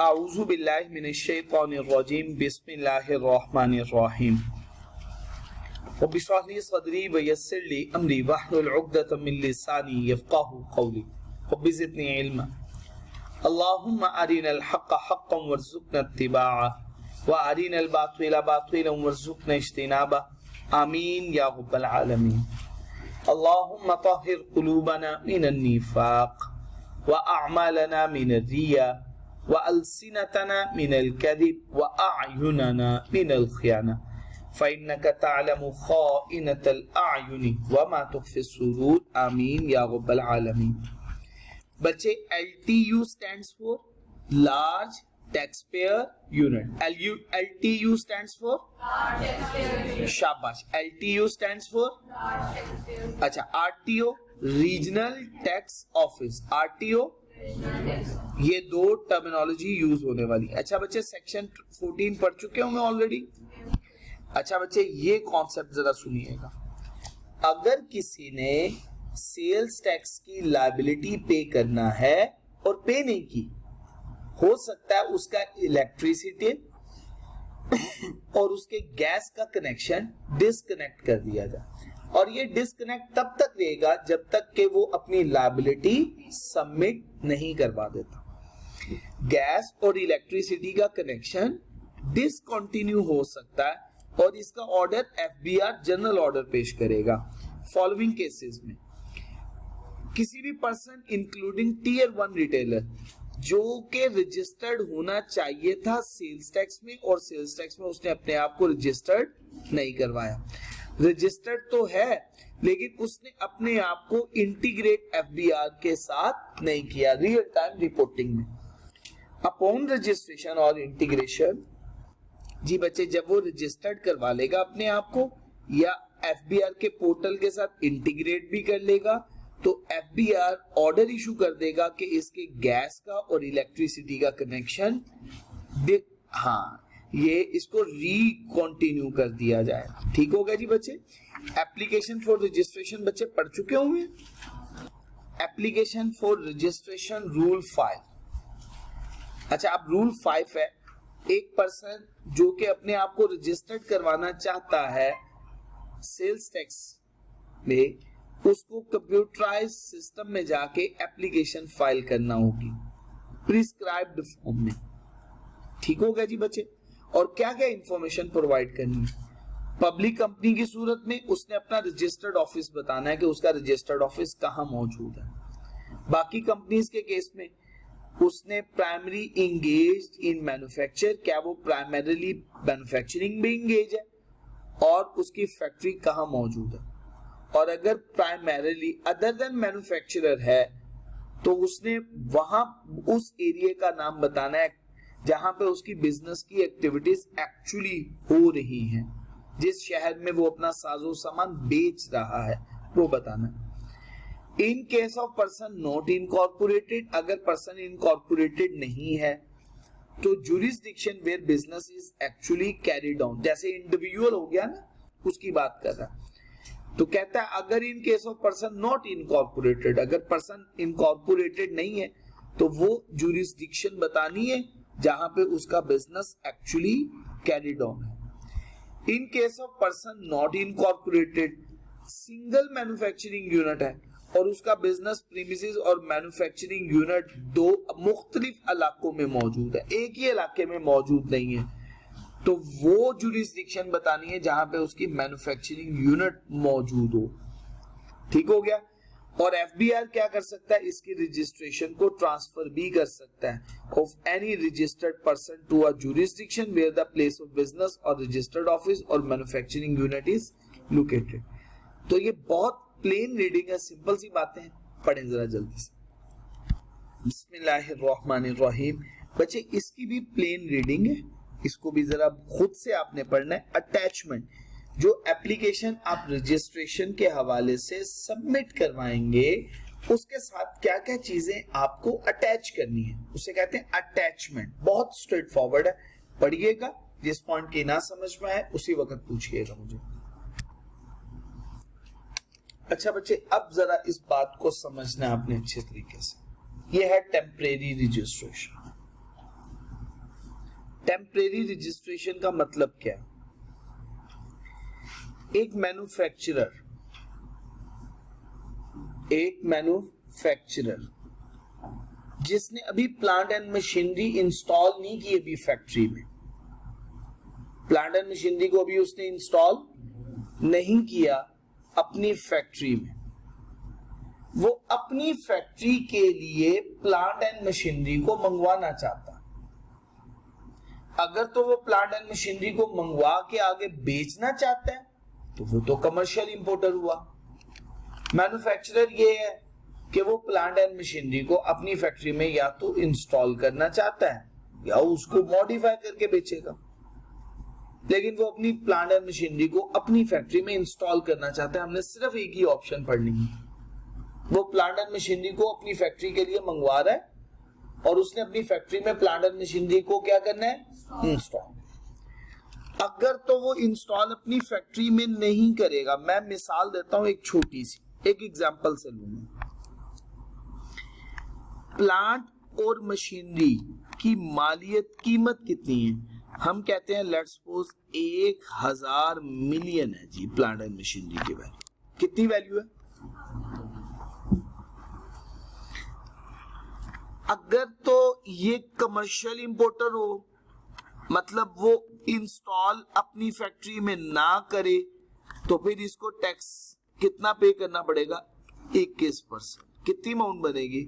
अऊज़ु बिल्लाहि मिनश्शैतानिर्रजीम बिस्मिल्लाहिर्रहमानिर्रहीम रब्बि इश्रह ली सदरी व यस्सिर ली अमरी वहलुल उक़दतम मिन लिसानी यफ़क़हू क़ौली रब्बि ज़िदनी इल्मा अल्लाहुम्मा अरिनल हक़्क़ हक़्क़न वरज़ुक़ना इत्तिबाअह व अरिनल बातिला बातिलन वरज़ुक़ना इज्तिनाबह आमीन या रब्बल आलमीन। अल्लाहुम्मा तहिर क़ुलूबना मिनन निफ़ाक़ व अअमालना मिनर रिया व अलसिनतना मिनल कज़िब व अअयुनना मिनल ख़ियाना फ़इन्नका तअलमु ख़ाइनतल अअयुनि व मा तुख़फ़िस सुदूर आमीन या रब्बल आलमीन। बच्चे LTU stands for large taxpayer unit। LTU stands for शाबाश। LTU stands for अच्छा RTO regional tax office. RTO ये दो टर्मिनोलॉजी यूज होने वाली। अच्छा बच्चे सेक्शन 14 पढ़ चुके होंगे ऑलरेडी। अच्छा बच्चे ये कॉन्सेप्ट जरा सुनिएगा। अगर किसी ने सेल्स टैक्स की लायबिलिटी पे करना है और पे नहीं की, हो सकता है उसका इलेक्ट्रिसिटी और उसके गैस का कनेक्शन डिस्कनेक्ट कर दिया जाए, और ये डिस्कनेक्ट तब तक रहेगा जब तक कि वो अपनी लायबिलिटी सबमिट नहीं करवा देता। गैस और इलेक्ट्रिसिटी का कनेक्शन डिसकंटिन्यू हो सकता है और इसका ऑर्डर FBR जनरल ऑर्डर पेश करेगा। फॉलोइंग केसेस में किसी भी पर्सन इंक्लूडिंग Tier 1 रिटेलर जो के रजिस्टर्ड होना चाहिए था सेल्स टैक्स में और सेल्स टैक्स में उसने अपने आप को रजिस्टर्ड नहीं करवाया। रजिस्टर्ड तो है लेकिन उसने अपने आप को इंटीग्रेट FBR के साथ नहीं किया रियल टाइम रिपोर्टिंग में। अपॉन रजिस्ट्रेशन और इंटीग्रेशन, जी बच्चे जब वो रजिस्टर्ड करवा लेगा अपने आप को या FBR के पोर्टल के साथ इंटीग्रेट भी कर लेगा तो FBR ऑर्डर इशू कर देगा कि इसके गैस का और इलेक्ट्रिसिटी का कनेक्शन ये इसको रीकंटिन्यू कर दिया जाए। ठीक होगा जी बच्चे। एप्लीकेशन फॉर रजिस्ट्रेशन बच्चे पढ़ चुके होंगे। Application for registration rule 5। अच्छा अब रूल 5 है, एक पर्सन जो कि अपने आप को रजिस्टर्ड करवाना चाहता है सेल्स टैक्स में, उसको कंप्यूटराइज सिस्टम में जाके एप्लीकेशन फाइल करना होगी प्रिस्क्राइब्ड फॉर्म में। ठीक होगा जी बच्चे। और क्या क्या इंफॉर्मेशन प्रोवाइड करनी है। पब्लिक कंपनी की सूरत में उसने अपना रजिस्टर्ड ऑफिस बताना है कि उसका रजिस्टर्ड ऑफिस कहां मौजूद है। बाकी कंपनीज के केस में उसने प्राइमरी इंगेज्ड इन मैन्युफैक्चर, क्या वो प्राइमरीली मैन्युफैक्चरिंग में इंगेज है और उसकी फैक्ट्री कहां मौजूद है। और अगर प्राइमरीली अदर देन मैन्युफैक्चरर है तो उसने वहां उस एरिया का नाम बताना है जहां पे उसकी बिजनेस की एक्टिविटीज एक्चुअली हो रही हैं, जिस शहर में वो अपना साजो सामान बेच रहा है वो बताना। In case of person not incorporated, अगर पर्सन इनकॉर्पोरेटेड नहीं है तो jurisdiction where business is actually carried on, जैसे इंडिविजुअल हो गया ना उसकी बात कर रहा है। तो कहता है अगर इन case of person not incorporated, अगर पर्सन इनकॉर्पोरेटेड नहीं है तो वो जुरिस्डिक्शन बतानी है जहां पे उसका बिजनेस एक्चुअली कैरिड ऑन है। इन case of person not incorporated, single manufacturing unit है और उसका बिजनेस प्रीमिसेस और मैन्युफैक्चरिंग यूनिट दो मुख्तलिफ इलाकों में मौजूद है, एक ही इलाके में मौजूद नहीं है, तो वो जुरिस्डिक्शन बतानी है जहां पे उसकी मैन्युफैक्चरिंग यूनिट मौजूद हो। ठीक हो गया। और FBR क्या कर सकता है, इसकी रजिस्ट्रेशन को ट्रांसफर भी कर सकता है of any registered person to a jurisdiction where the place of business और रजिस्टर्ड ऑफिस और मैन्युफैक्चरिंग यूनिट इज लोकेटेड। तो ये बहुत प्लेन रीडिंग है, सिंपल सी बातें हैं, पढ़ें जरा जल्दी से। बिस्मिल्लाहिर्रहमानिर्रहीम। बच्चे इसकी भी प्लेन रीडिंग है, इसको भी जरा खुद से आपने पढ़ना है। अटैचमेंट, जो एप्लीकेशन आप रजिस्ट्रेशन के हवाले से सबमिट करवाएंगे उसके साथ क्या क्या चीजें आपको अटैच करनी है उसे कहते हैं अटैचमेंट। बहुत स्ट्रेट फॉरवर्ड है, पढ़िएगा, जिस पॉइंट की ना समझ में आए उसी वक्त पूछिएगा मुझे। अच्छा बच्चे अब जरा इस बात को समझना आपने अच्छे तरीके से। यह है टेम्परेरी रजिस्ट्रेशन। टेम्परेरी रजिस्ट्रेशन का मतलब क्या है? एक मैन्युफैक्चरर जिसने अभी प्लांट एंड मशीनरी इंस्टॉल नहीं की अभी फैक्ट्री में, प्लांट एंड मशीनरी को अभी उसने इंस्टॉल नहीं किया अपनी फैक्ट्री में, वो अपनी फैक्ट्री के लिए प्लांट एंड मशीनरी को मंगवाना चाहता। अगर तो वो प्लांट एंड मशीनरी को मंगवा के आगे बेचना चाहता है तो वो तो कमर्शियल इंपोर्टर हुआ। मैन्युफैक्चरर ये है कि वो प्लांट एंड मशीनरी को अपनी फैक्ट्री में या तो इंस्टॉल करना चाहता है या उसको मॉडिफाई करके बेचेगा, लेकिन वो अपनी प्लांट एंड मशीनरी को अपनी फैक्ट्री में इंस्टॉल करना चाहता है। हमने सिर्फ एक ही ऑप्शन पढ़नी है, वो प्लांट एंड मशीनरी को अपनी फैक्ट्री के लिए मंगवा रहा है और उसने अपनी फैक्ट्री में प्लांट एंड मशीनरी को क्या करना है? इंस्टॉल। अगर तो वो इंस्टॉल अपनी फैक्ट्री में नहीं करेगा, मैं मिसाल देता हूं एक छोटी सी, एक एग्जांपल से लूंगा। प्लांट और मशीनरी की मालियत कीमत कितनी है? हम कहते हैं लेट्स सपोज 1000 मिलियन है जी प्लांट एंड मशीनरी की वैल्यू। कितनी वैल्यू है? अगर तो ये कमर्शियल इंपोर्टर हो, मतलब वो इंस्टॉल अपनी फैक्ट्री में ना करे, तो फिर इसको टैक्स कितना पे करना पड़ेगा? 21%। कितनी अमाउंट बनेगी?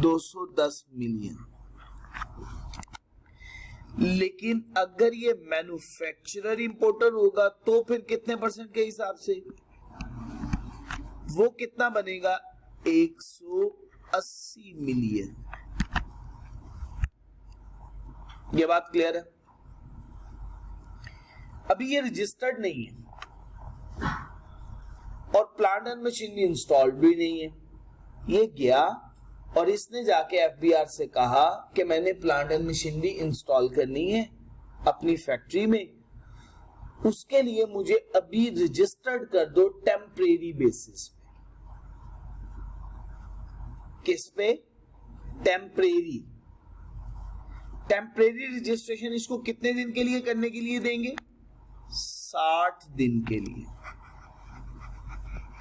210 मिलियन। लेकिन अगर ये मैन्युफैक्चरर इंपोर्टर होगा तो फिर कितने परसेंट के हिसाब से? वो कितना बनेगा? 180 मिलियन। ये बात क्लियर है? अभी ये रजिस्टर्ड नहीं है और प्लांट एंड मशीनरी इंस्टॉल्ड भी नहीं है। ये गया और इसने जाके एफबीआर से कहा कि मैंने प्लांट एंड मशीनरी इंस्टॉल करनी है अपनी फैक्ट्री में, उसके लिए मुझे अभी रजिस्टर्ड कर दो टेम्परेरी बेसिस पे। किस पे? टेम्परेरी। टेम्परेरी रजिस्ट्रेशन इसको कितने दिन के लिए करने के लिए देंगे? 60 दिन के लिए।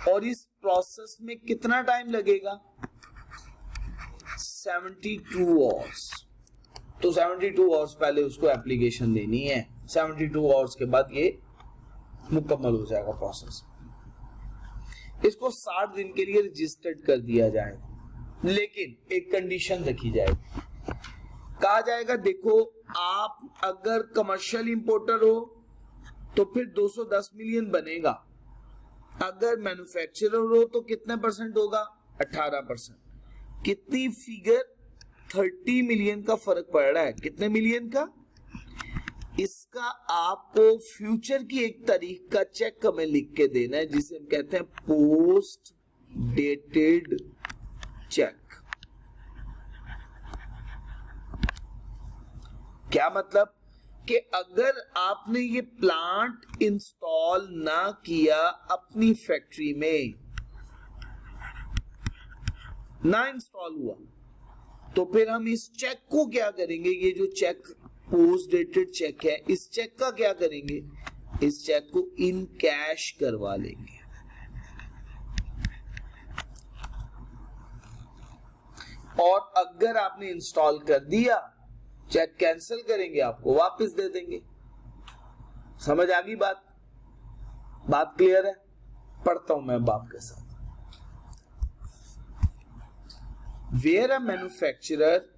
और इस प्रोसेस में कितना टाइम लगेगा? 72 आवर्स। तो 72 आवर्स पहले उसको एप्लीकेशन देनी है, 72 आवर्स के बाद ये मुकम्मल हो जाएगा प्रोसेस। इसको 60 दिन के लिए रजिस्टर्ड कर दिया जाएगा, लेकिन एक कंडीशन रखी जाएगी। कहा जाएगा देखो, आप अगर कमर्शियल इंपोर्टर हो तो फिर 210 मिलियन बनेगा, अगर मैन्युफैक्चरर हो तो कितने परसेंट होगा? 18%। कितनी फिगर? 30 मिलियन का फर्क पड़ रहा है। कितने मिलियन का? इसका आपको फ्यूचर की एक तारीख का चेक हमें लिख के देना है, जिसे हम कहते हैं पोस्ट डेटेड चेक। क्या मतलब? कि अगर आपने ये प्लांट इंस्टॉल ना किया अपनी फैक्ट्री में, ना इंस्टॉल हुआ, तो फिर हम इस चेक को क्या करेंगे? ये जो चेक पोस्ट डेटेड चेक है, इस चेक का क्या करेंगे? इस चेक को इन कैश करवा लेंगे। और अगर आपने इंस्टॉल कर दिया, चेक कैंसिल करेंगे, आपको वापस दे देंगे। समझ आ गई बात? बात क्लियर है? पढ़ता हूं मैं अब आपके साथ। वेयर अ मैन्युफैक्चरर,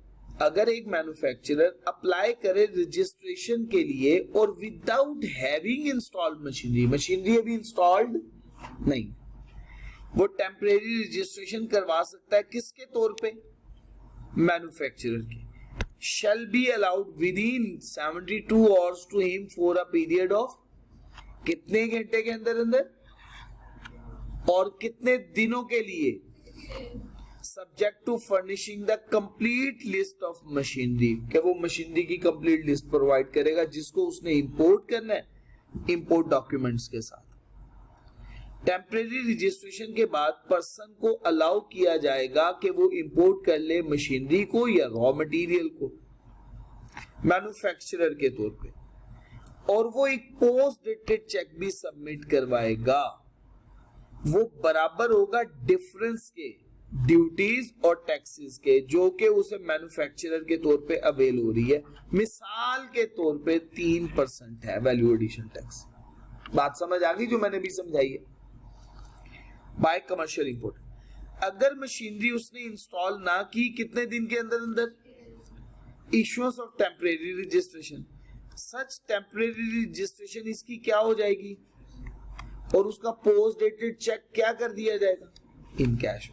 अगर एक मैन्युफैक्चरर अप्लाई करे रजिस्ट्रेशन के लिए और without having installed machinery, machinery अभी इंस्टॉल्ड नहीं, वो टेम्परेरी रजिस्ट्रेशन करवा सकता है। किसके तौर पे? मैन्युफैक्चरर के। shall be allowed within 72 hours to him for a period of कितने घंटे के अंदर अंदर और कितने दिनों के लिए? Subject to furnishing the complete list of machinery, क्या वो मशीनरी की कंप्लीट लिस्ट प्रोवाइड करेगा जिसको उसने इंपोर्ट करना है, इंपोर्ट डॉक्यूमेंट्स के साथ। टेम्परेरी रजिस्ट्रेशन के बाद पर्सन को अलाउ किया जाएगा कि वो इंपोर्ट कर ले मशीनरी को या रॉ मटेरियल को। मैन्युफैक्चरर के तौर पे, और वो एक पोस्ट डेटेड चेक भी सबमिट करवाएगा, वो बराबर होगा डिफरेंस के ड्यूटीज और टैक्सेस के जो कि उसे मैन्युफैक्चरर के तौर पे अवेल हो रही है। मिसाल के तौर पे 3% है वैल्यू एडिशन टैक्स। बात समझ आ गई जो मैंने भी समझाई है। बाय कमर्शियल इंपोर्ट, अगर मशीनरी उसने इंस्टॉल ना की कितने दिन के अंदर अंदर, issuance of temporary registration, such temporary registration इसकी क्या हो जाएगी और उसका पोस्ट डेटेड चेक क्या कर दिया जाएगा, इन कैश।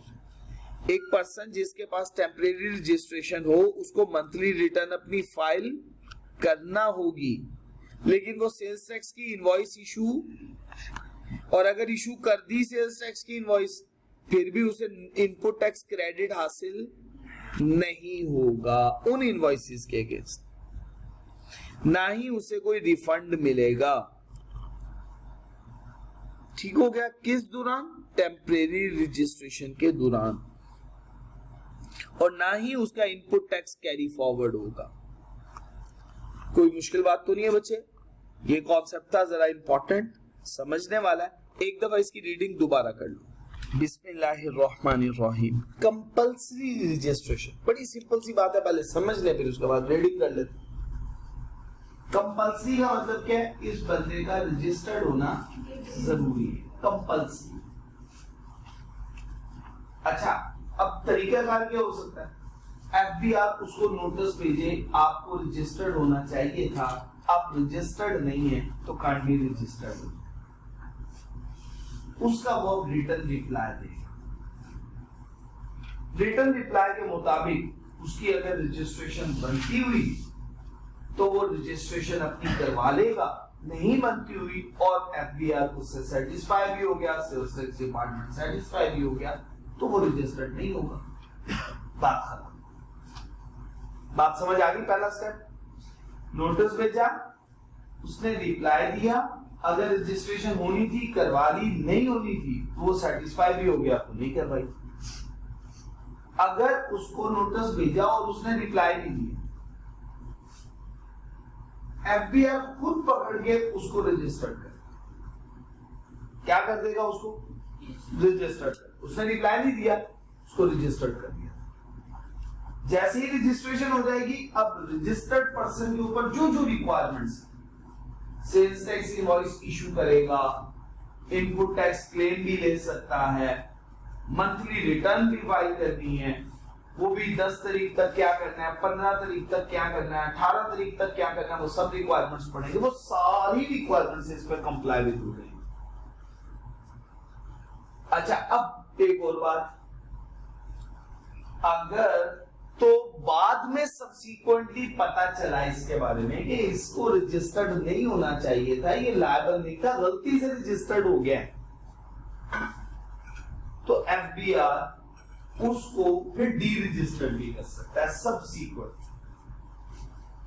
एक पर्सन जिसके पास टेम्परेरी रजिस्ट्रेशन हो उसको मंथली रिटर्न अपनी फाइल करना होगी, लेकिन वो सेल्स टैक्स की इनवॉइस इशू, और अगर इशू कर दी सेल्स टैक्स की इनवॉइस फिर भी उसे इनपुट टैक्स क्रेडिट हासिल नहीं होगा उन इनवॉइसेस के अगेंस्ट, ना ही उसे कोई रिफंड मिलेगा। ठीक हो गया? किस दौरान? टेम्परेरी रजिस्ट्रेशन के दौरान, और ना ही उसका इनपुट टैक्स कैरी फॉरवर्ड होगा। कोई मुश्किल बात तो नहीं है बच्चे? ये कॉन्सेप्ट था जरा इंपॉर्टेंट, समझने वाला है। एक दफा इसकी रीडिंग दोबारा कर लो। बिस्मिल्लाहिर्रहमानिर्रहीम। कंपल्सरी रजिस्ट्रेशन, बड़ी सिंपल सी बात है, पहले समझ ले फिर उसके बाद रीडिंग कर लेते। कंपल्सरी का मतलब क्या है? इस बंदे का रजिस्टर्ड होना जरूरी है, कंपल्सरी। अच्छा, अब तरीकाकार क्या हो सकता है? एफबीआर उसको नोटिस भेजे आपको रजिस्टर्ड होना चाहिए था, आप रजिस्टर्ड नहीं है तो कांट बी रजिस्टर्ड, उसका वो रिटर्न रिप्लाई देगा। रिटर्न रिप्लाई के मुताबिक उसकी अगर रजिस्ट्रेशन बनती हुई तो वो रजिस्ट्रेशन अपनी करवा लेगा, नहीं बनती हुई और एफबीआर उससे सेटिस्फाई भी हो गया, सेल्स टैक्स डिपार्टमेंट सेटिस्फाई भी हो गया, तो वो रजिस्टर्ड नहीं होगा। बात खत्म। बात समझ आ गई? पहला स्टेप, नोटिस भेजा, उसने रिप्लाई दिया, अगर रजिस्ट्रेशन होनी थी करवा ली, नहीं होनी थी तो वो सेटिस्फाई भी हो गया तो नहीं करवाई। अगर उसको नोटिस भेजा और उसने रिप्लाई नहीं दिया, एफबीआर खुद पकड़ के उसको रजिस्टर्ड कर, क्या कर देगा? उसको रजिस्टर्ड कर। उसने रिप्लाई नहीं दिया, उसको रजिस्टर्ड कर दिया। जैसे ही रजिस्ट्रेशन हो जाएगी, अब रजिस्टर्ड पर्सन के ऊपर जो जो requirements, sales tax invoice issue करेगा, इनपुट टैक्स क्लेम भी ले सकता है, मंथली रिटर्न भी फाइल करनी है, वो भी 10 तारीख तक क्या करना है, 15 तारीख तक क्या करना है, 18 तारीख तक क्या करना है, वो सब रिक्वायरमेंट्स पढ़ेंगे। वो सारी रिक्वायरमेंट्स इस पर कंप्लाई विद हो गई। अच्छा, अब एक और बात, अगर तो बाद में सब्सिक्वेंटली पता चला इसके बारे में कि इसको रजिस्टर्ड नहीं होना चाहिए था, ये लायबल नहीं था, गलती से रजिस्टर्ड हो गया, तो एफबीआर उसको फिर डी रजिस्टर्ड भी कर सकता है सब्सिक्वेंट,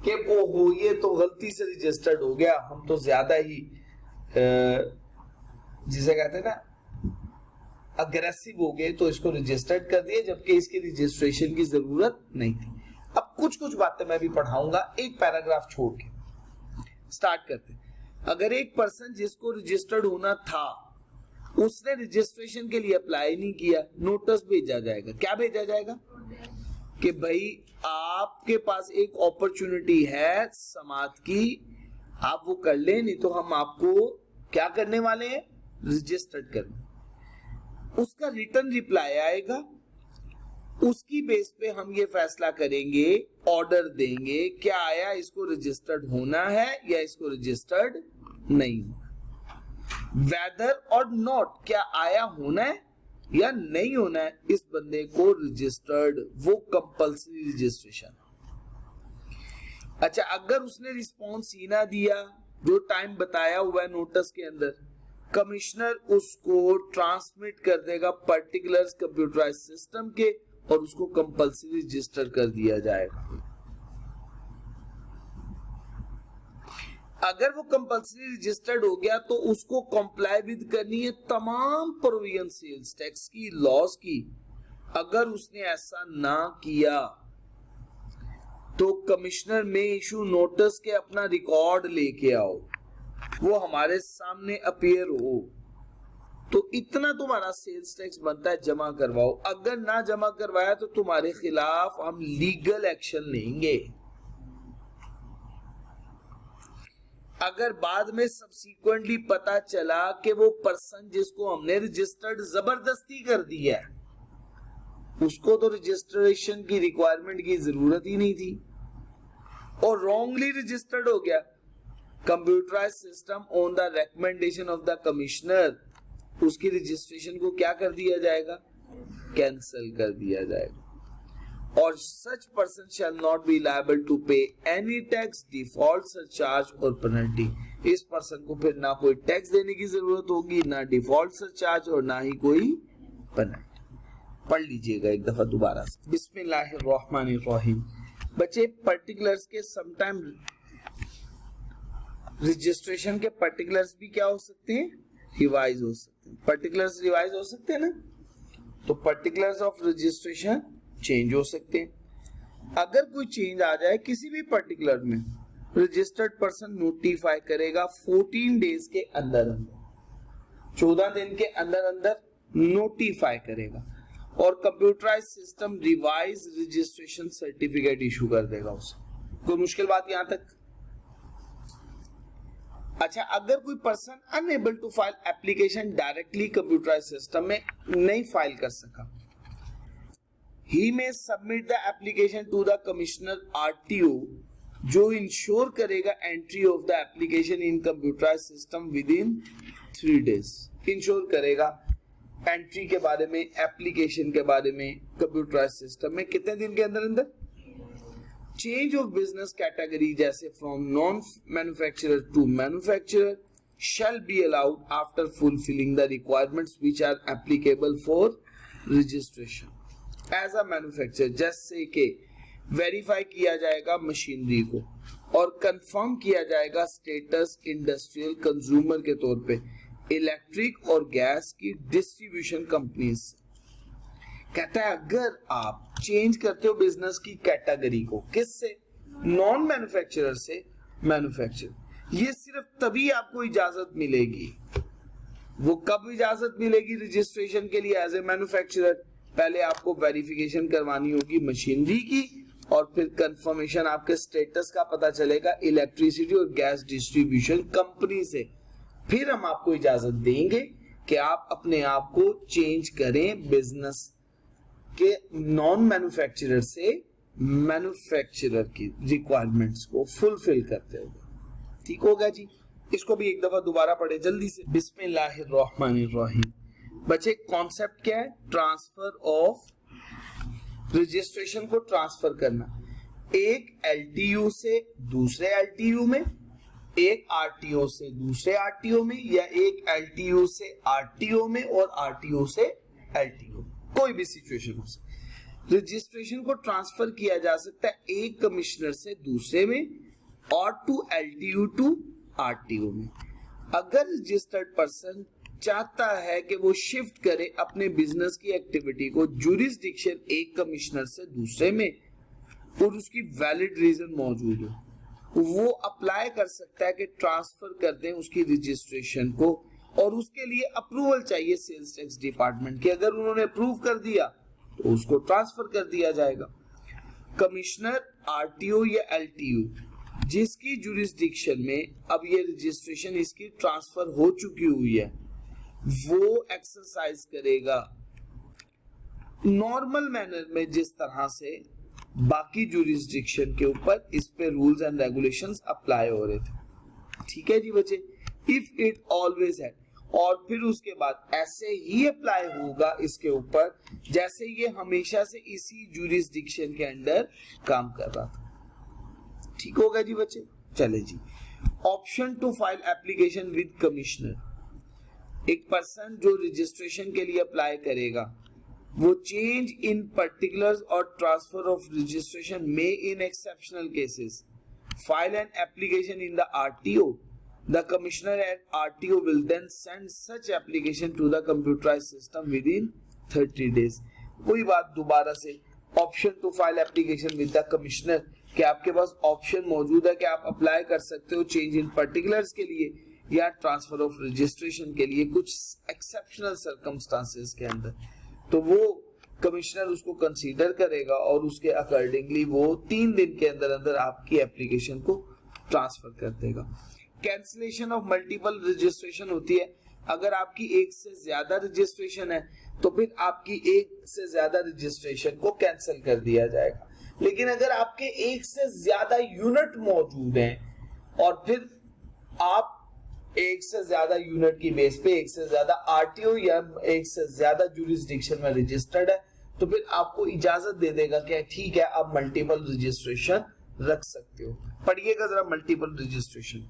कि ओहो ये तो गलती से रजिस्टर्ड हो गया, हम तो ज्यादा ही जिसे कहते हैं ना अग्रेसिव हो गए तो इसको रजिस्टर्ड कर दिए, जबकि इसकी रजिस्ट्रेशन की जरूरत नहीं थी। अब कुछ कुछ बातें मैं भी पढ़ाऊंगा, एक पैराग्राफ छोड़ के स्टार्ट करते हैं। अगर एक पर्सन जिसको रजिस्टर्ड होना था उसने रजिस्ट्रेशन के लिए अप्लाई नहीं किया, नोटिस भेजा जाएगा। क्या भेजा जाएगा? कि भाई आपके पास एक अपॉर्चुनिटी है समात की, आप वो कर ले, नहीं तो हम आपको क्या करने वाले हैं? रजिस्टर्ड करने। उसका रिटर्न रिप्लाई आएगा, उसकी बेस पे हम ये फैसला करेंगे, ऑर्डर देंगे, क्या आया, इसको रजिस्टर्ड होना है या इसको रजिस्टर्ड नहीं होना, वेदर और नॉट, क्या आया होना है या नहीं होना है इस बंदे को रजिस्टर्ड, वो कंपल्सरी रजिस्ट्रेशन। अच्छा, अगर उसने रिस्पॉन्स ही ना दिया जो टाइम बताया हुआ है नोटिस के अंदर, कमिश्नर उसको ट्रांसमिट कर देगा पर्टिकुलर कंप्यूटराइज सिस्टम के और उसको कंपल्सरी रजिस्टर कर दिया जाएगा। अगर वो कंपल्सरी रजिस्टर्ड हो गया तो उसको कंप्लाई विद करनी है तमाम प्रोविजन सेल्स टैक्स की, लॉस की। अगर उसने ऐसा ना किया तो कमिश्नर में इशू नोटिस के अपना रिकॉर्ड लेके आओ, वो हमारे सामने अपीयर हो, तो इतना तुम्हारा सेल्स टैक्स बनता है, जमा करवाओ। अगर ना जमा करवाया तो तुम्हारे खिलाफ हम लीगल एक्शन लेंगे। अगर बाद में सब्सिक्वेंटली पता चला कि वो पर्सन जिसको हमने रजिस्टर्ड जबरदस्ती कर दिया है, उसको तो रजिस्ट्रेशन की रिक्वायरमेंट की जरूरत ही नहीं थी और रॉन्गली रजिस्टर्ड हो गया, computerised system on the recommendation of the commissioner, उसकी रजिस्ट्रेशन को क्या कर दिया जाएगा? कैंसिल कर दिया जाएगा। और such person shall not be liable to pay any tax, default, surcharge और पेनल्टी। इस पर्सन को फिर ना कोई टैक्स देने की जरूरत होगी, ना डिफॉल्ट सरचार्ज और ना ही कोई पेनल्टी। पढ़ लीजिएगा एक दफा दोबारा से। बिस्मिल्लाहिर्रहमानिर्रहीम। बच्चे, पर्टिकुलर्स के समटाइम रजिस्ट्रेशन के पर्टिकुलर्स भी क्या हो सकते हैं? रिवाइज हो सकते हैं। पर्टिकुलर्स रिवाइज हो सकते हैं ना, तो पर्टिकुलर्स ऑफ रजिस्ट्रेशन चेंज हो सकते हैं। अगर कोई चेंज आ जाए किसी भी पर्टिकुलर में, रजिस्टर्ड पर्सन नोटिफाई करेगा 14 डेज के अंदर अंदर, 14 दिन के अंदर अंदर नोटिफाई करेगा और computerise system revise registration certificate issue कर देगा उसे। कोई मुश्किल बात यहां तक? अच्छा, अगर कोई person unable to file application directly computerise system में नहीं फाइल कर सका, he may submit the application to the commissioner RTO, जो इंश्योर करेगा entry of the application in computerise system within 3 days। Ensure करेगा एंट्री के बारे में, एप्लीकेशन के बारे में कंप्यूटराइज सिस्टम में कितने दिन के अंदर अंदर? चेंज ऑफ बिजनेस कैटेगरी जैसे from non manufacturer to manufacturer shall be allowed after fulfilling the requirements which are applicable for registration as a manufacturer। जैसे कि वेरीफाई किया जाएगा मशीनरी को और कंफर्म किया जाएगा स्टेटस इंडस्ट्रियल कंज्यूमर के तौर पे इलेक्ट्रिक और गैस की डिस्ट्रीब्यूशन कंपनीज। कहता है अगर आप चेंज करते हो बिजनेस की कैटेगरी को, किससे? नॉन मैन्युफैक्चरर से मैन्युफैक्चरर, ये सिर्फ तभी आपको इजाजत मिलेगी। वो कब इजाजत मिलेगी रजिस्ट्रेशन के लिए एज ए मैन्युफैक्चरर? पहले आपको वेरिफिकेशन करवानी होगी मशीनरी की और फिर कंफर्मेशन आपके स्टेटस का पता चलेगा इलेक्ट्रिसिटी और गैस डिस्ट्रीब्यूशन कंपनी से। फिर हम आपको इजाजत देंगे कि आप अपने आप को चेंज करें बिजनेस के नॉन मैन्युफैक्चरर से मैन्युफैक्चरर की रिक्वायरमेंट्स को फुलफिल करते हुए। ठीक होगा जी? इसको भी एक दफा दोबारा पढ़े जल्दी से। बिस्मिल्लाहिर्रहमानिर्रहीम। बच्चे, कॉन्सेप्ट क्या है? ट्रांसफर ऑफ रजिस्ट्रेशन को ट्रांसफर करना, एक एलटीयू से दूसरे एलटीयू में, एक आरटीओ से दूसरे आरटीओ में, या एक एलटीयू से आरटीओ में और आरटीओ से एलटीओ, कोई भी सिचुएशन हो सकती। रजिस्ट्रेशन को ट्रांसफर किया जा सकता है एक कमिश्नर से दूसरे में और टू एलटीयू टू आरटीओ में। अगर रजिस्टर्ड पर्सन चाहता है कि वो शिफ्ट करे अपने बिजनेस की एक्टिविटी को जुरिस्डिक्शन एक कमिश्नर से दूसरे में और उसकी वैलिड रीजन मौजूद हो, वो अप्लाई कर सकता है कि ट्रांसफर कर दें उसकी रजिस्ट्रेशन को, और उसके लिए अप्रूवल चाहिए सेल्स टैक्स डिपार्टमेंट की। अगर उन्होंने अप्रूव कर दिया तो उसको ट्रांसफर कर दिया जाएगा। कमिश्नर, आरटीओ या एलटीयू जिसकी जुरिस्डिक्शन में अब ये रजिस्ट्रेशन इसकी ट्रांसफर हो चुकी हुई है, वो एक्सरसाइज करेगा नॉर्मल मैनर में जिस तरह से बाकी जुरिस्डिक्शन के ऊपर इस पे रूल्स एंड रेगुलेशंस अप्लाई हो रहे थे। ठीक है जी बच्चे? इफ इट ऑलवेज है, और फिर उसके बाद ऐसे ही अप्लाई होगा इसके ऊपर जैसे ये हमेशा से इसी जुरिस्डिक्शन के अंडर काम कर रहा था। ठीक होगा जी बच्चे? चले जी। Option to file application with commissioner. एक पर्सन जो रजिस्ट्रेशन के लिए अप्लाई करेगा, वो चेंज इन पर्टिकुलर्स और ट्रांसफर ऑफ रजिस्ट्रेशन में in exceptional cases file an application in the RTO. The commissioner at RTO will then send such application to the computerized system within 30 days। वही बात दोबारा से, option to file application with the commissioner, कि आपके पास option मौजूद है कि आप अप्लाई कर सकते हो चेंज इन पर्टिकुलर्स के लिए या ट्रांसफर ऑफ रजिस्ट्रेशन के लिए कुछ एक्सेप्शनल सर्कमस्टांसेस के अंदर, तो वो कमिश्नर उसको कंसीडर करेगा और उसके अकॉर्डिंगली वो 3 दिन के अंदर अंदर आपकी एप्लीकेशन को ट्रांसफर कर देगा। कैंसिलेशन ऑफ मल्टीपल रजिस्ट्रेशन होती है, अगर आपकी एक से ज्यादा रजिस्ट्रेशन है तो फिर आपकी एक से ज्यादा रजिस्ट्रेशन को कैंसिल कर दिया जाएगा। लेकिन अगर आपके एक से ज्यादा यूनिट मौजूद हैं और फिर आप एक से ज्यादा यूनिट की बेस पे एक से ज्यादा आरटीओ या एक से ज्यादा जुरिस्डिक्शन में रजिस्टर्ड है, तो फिर आपको इजाजत दे देगा कि ठीक है आप मल्टीपल रजिस्ट्रेशन रख सकते हो। पढ़िएगा जरा मल्टीपल रजिस्ट्रेशन।